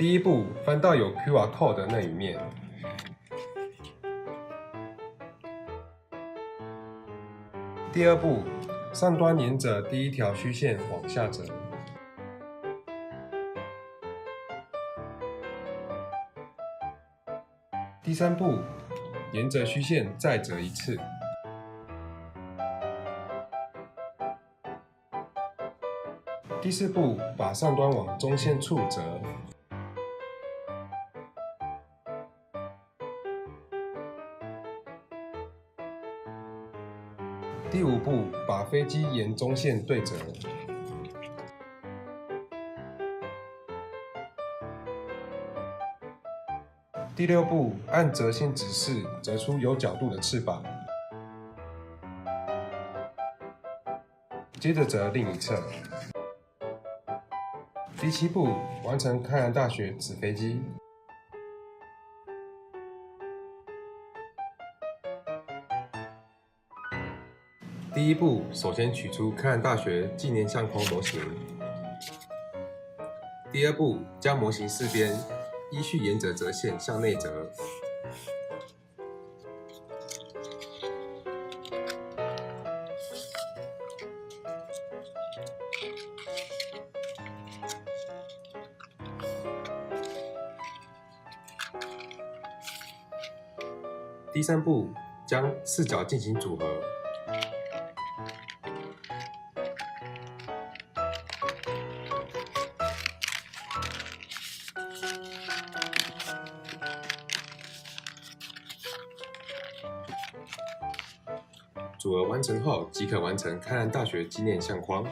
第一步，翻到有 QR Code 的那一面。第二步，上端沿着第一条虚线往下折。第三步，沿着虚线再折一次。第四步，把上端往中线处折。第五步，把飞机沿中线对折。第六步，按折线指示折出有角度的翅膀。接着折另一侧。第七步，完成开南大学纸飞机。第一步，首先取出开南大学纪念相框模型。第二步，将模型四边依序沿着折线向内折。第三步，将四角进行组合。组合完成后，即可完成开南大学纪念相框。